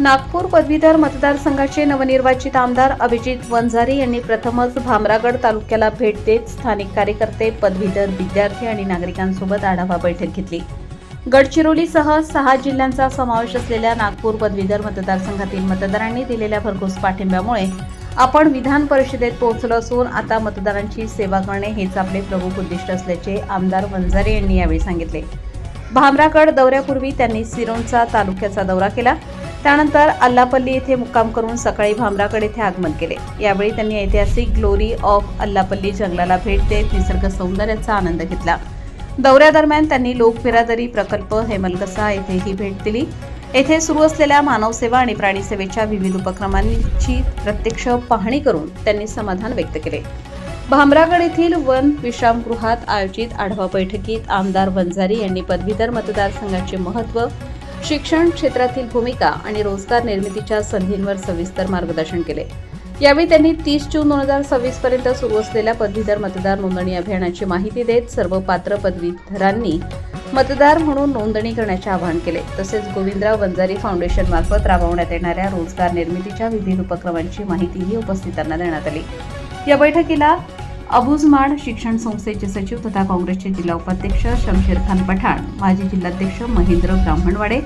नागपूर पदवीधर मतदारसंघाचे नवनिर्वाचित आमदार अभिजित वंजारी यांनी प्रथमच भामरागड तालुक्याला भेट देत स्थानिक कार्यकर्ते, पदवीधर विद्यार्थी आणि नागरिकांसोबत आढावा बैठक घेतली. गडचिरोलीसह 6 जिल्ह्यांचा समावेश असलेल्या नागपूर पदवीधर मतदारसंघातील मतदारांनी दिलेल्या भरघोस पाठिंब्यामुळे आपण विधान परिषदेत पोहोचलो असून आता मतदारांची सेवा करणे हेच आपले प्रमुख उद्दिष्ट असल्याचे आमदार वंजारी यांनी यावेळी सांगितले. भामरागड दौऱ्यापूर्वी त्यांनी सिरोंचा तालुक्याचा दौरा केला. त्यानंतर अल्लापल्ली येथे मुक्काम करून सकाळी भामरागड येथे आगमन केले. यावेळी त्यांनी ऐतिहासिक ग्लोरी ऑफ अल्लापल्ली जंगलाला भेट देत निसर्ग सौंदर्याचा आनंद घेतला. दौऱ्यादरम्यान त्यांनी लोकबिरादरी प्रकल्प हेमलकसा येथेही भेट दिली. येथे सुरू असलेल्या मानवसेवा आणि प्राणीसेवेच्या विविध उपक्रमांची प्रत्यक्ष पाहणी करून त्यांनी समाधान व्यक्त केले. भामरागड येथील वन विश्रामगृहात आयोजित आढावा बैठकीत आमदार वंजारी यांनी पदवीधर मतदारसंघाचे महत्त्व, शिक्षण क्षेत्रातील भूमिका आणि रोजगार निर्मितीच्या संधींवर सविस्तर मार्गदर्शन केले. यावेळी त्यांनी 30 जून 2026 पर्यंत सुरू असलेल्या पदवीधर मतदार नोंदणी अभियानाची माहिती देत सर्व पात्र पदवीधरांनी मतदार म्हणून नोंदणी करण्याचे आवाहन केले. तसेच गोविंदराव वंजारी फाउंडेशन मार्फत राबवण्यात येणाऱ्या रोजगार निर्मितीच्या विविध उपक्रमांची माहितीही उपस्थितांना देण्यात आली. या बैठकीला अबुझमाड शिक्षण संस्थेचे सचिव तथा काँग्रेसचे जिल्हा उपाध्यक्ष शमशेर खान पठाण, माजी जिल्हाध्यक्ष महेंद्र ब्राह्मणवाडे,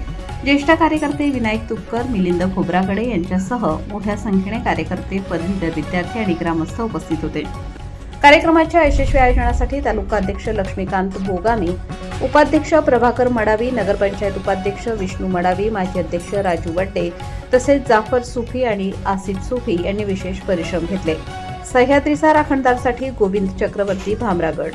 ज्येष्ठ कार्यकर्ते विनायक तुपकर, मिलिंद खोब्रागडे यांच्यासह मोठ्या संख्येने कार्यकर्ते, पदवीधर विद्यार्थी आणि ग्रामस्थ उपस्थित होते. कार्यक्रमाच्या यशस्वी आयोजनासाठी तालुका अध्यक्ष लक्ष्मीकांत बोगामी, उपाध्यक्ष प्रभाकर मडावी, नगरपंचायत उपाध्यक्ष विष्णू मडावी, माजी अध्यक्ष राजू वड्डे तसेच जाफर सुफी आणि आसिफ सुफी यांनी विशेष परिश्रम घेतले. सह्याद्रीचा राखणदारसाठी गोविंद चक्रवर्ती, भामरागड.